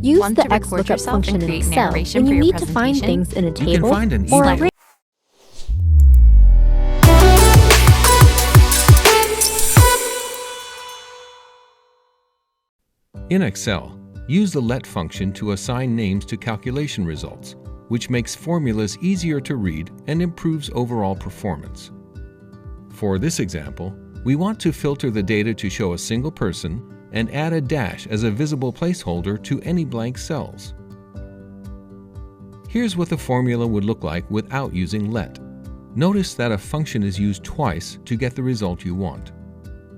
Use Want the to X record lookup yourself and function in create Excel narration when for you your need to find presentation? things in a You can table find an or email. a In Excel, use the let function to assign names to calculation results, which makes formulas easier to read and improves overall performance. For this example, we want to filter the data to show a single person and add a dash as a visible placeholder to any blank cells. Here's what the formula would look like without using let. Notice that a function is used twice to get the result you want.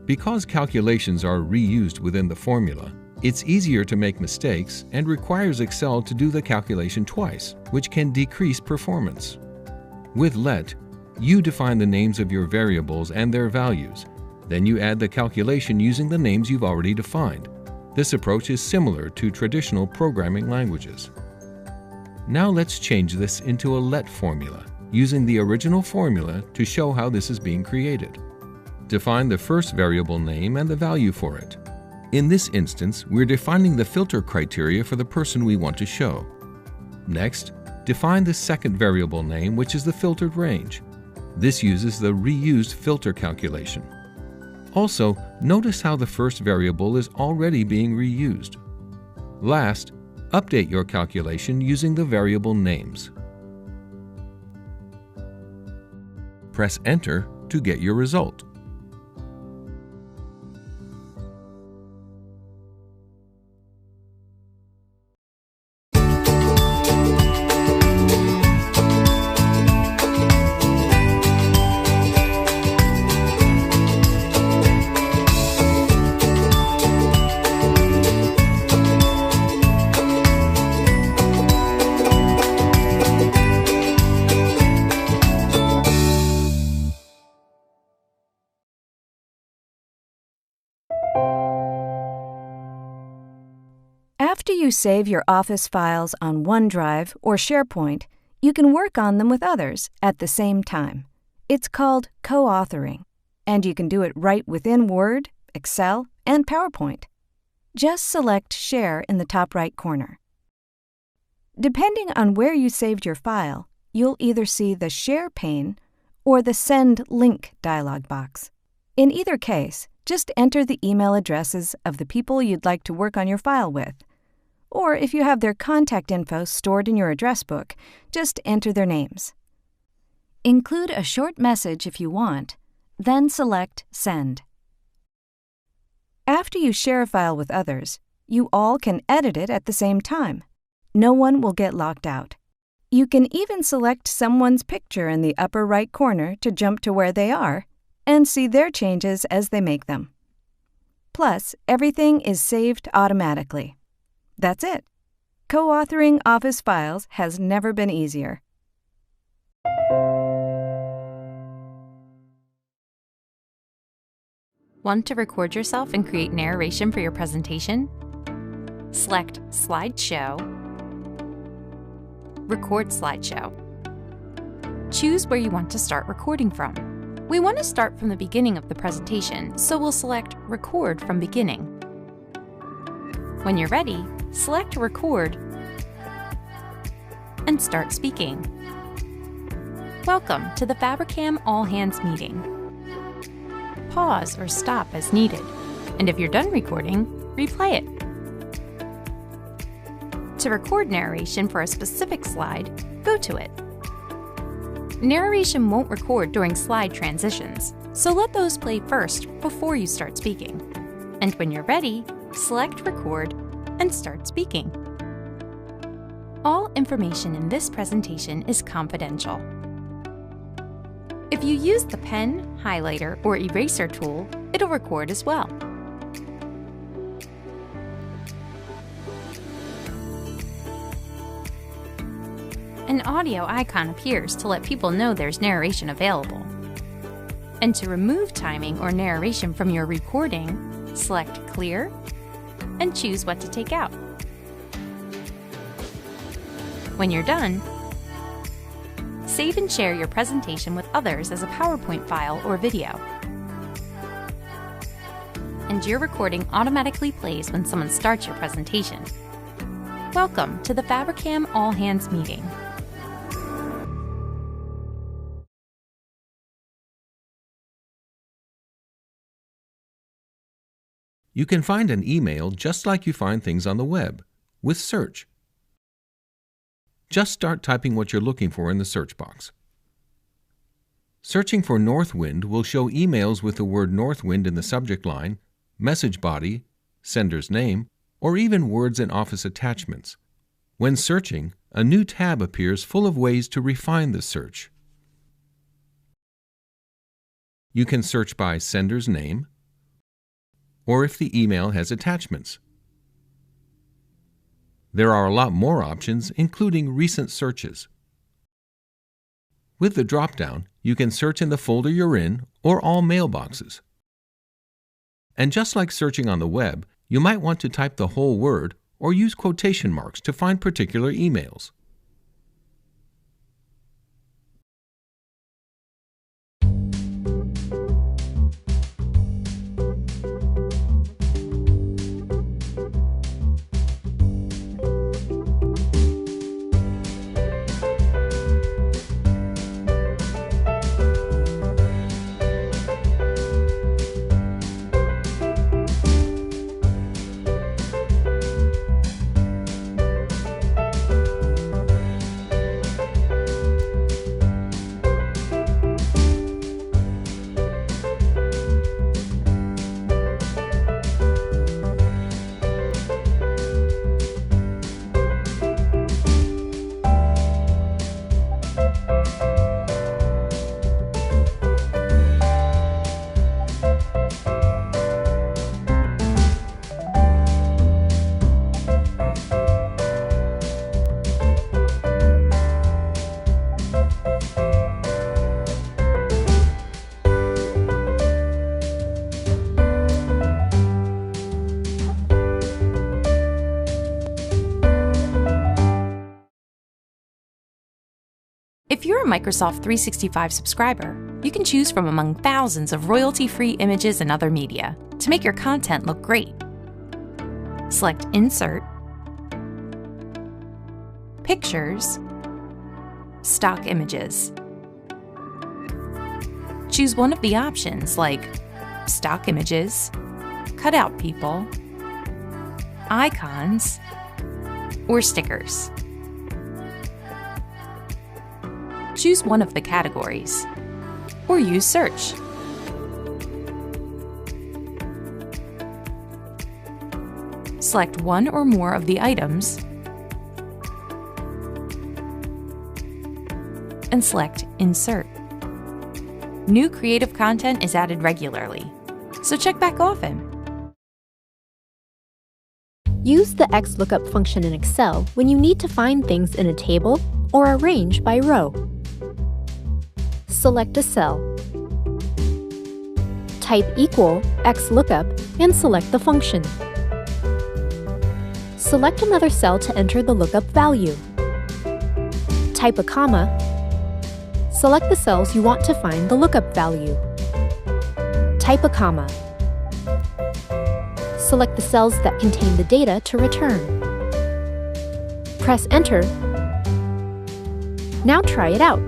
Because calculations are reused within the formula, it's easier to make mistakes and requires Excel to do the calculation twice, which can decrease performance. With let, you define the names of your variables and their values. Then you add the calculation using the names you've already defined. This approach is similar to traditional programming languages. Now let's change this into a let formula, using the original formula to show how this is being created. Define the first variable name and the value for it. In this instance, we're defining the filter criteria for the person we want to show. Next, define the second variable name, which is the filtered range. This uses the reused filter calculation. Also, notice how the first variable is already being reused. Last, update your calculation using the variable names. Press Enter to get your result. After you save your Office files on OneDrive or SharePoint, you can work on them with others at the same time. It's called co-authoring, and you can do it right within Word, Excel, and PowerPoint. Just select Share in the top right corner. Depending on where you saved your file, you'll either see the Share pane or the Send Link dialog box. In either case, just enter the email addresses of the people you'd like to work on your file with. Or if you have their contact info stored in your address book, just enter their names. Include a short message if you want, then select Send. After you share a file with others, you all can edit it at the same time. No one will get locked out. You can even select someone's picture in the upper right corner to jump to where they are and see their changes as they make them. Plus, everything is saved automatically. That's it. Co-authoring Office files has never been easier. Want to record yourself and create narration for your presentation? Select Slideshow, Record Slideshow. Choose where you want to start recording from. We want to start from the beginning of the presentation, so we'll select Record from Beginning. When you're ready, select Record and start speaking. Welcome to the Fabricam All Hands meeting. Pause or stop as needed, and if you're done recording, replay it. To record narration for a specific slide, go to it. Narration won't record during slide transitions, so let those play first before you start speaking. And when you're ready, select Record and start speaking. All information in this presentation is confidential. If you use the pen, highlighter, or eraser tool, it'll record as well. An audio icon appears to let people know there's narration available. And to remove timing or narration from your recording, select Clear and choose what to take out. When you're done, save and share your presentation with others as a PowerPoint file or video. And your recording automatically plays when someone starts your presentation. Welcome to the Fabricam All Hands meeting. You can find an email just like you find things on the web, with search. Just start typing what you're looking for in the search box. Searching for Northwind will show emails with the word Northwind in the subject line, message body, sender's name, or even words and office attachments. When searching, a new tab appears full of ways to refine the search. You can search by sender's name, or if the email has attachments. There are a lot more options, including recent searches. With the drop-down, you can search in the folder you're in or all mailboxes. And just like searching on the web, you might want to type the whole word or use quotation marks to find particular emails. If you're a Microsoft 365 subscriber, you can choose from among thousands of royalty-free images and other media to make your content look great. Select Insert, Pictures, Stock Images. Choose one of the options like Stock Images, Cutout People, Icons, or Stickers. Choose one of the categories, or use Search. Select one or more of the items and select Insert. New creative content is added regularly, so check back often. Use the XLOOKUP function in Excel when you need to find things in a table or arrange by row. Select a cell. Type XLOOKUP and select the function. Select another cell to enter the lookup value. Type a comma. Select the cells you want to find the lookup value. Type a comma. Select the cells that contain the data to return. Press Enter. Now try it out.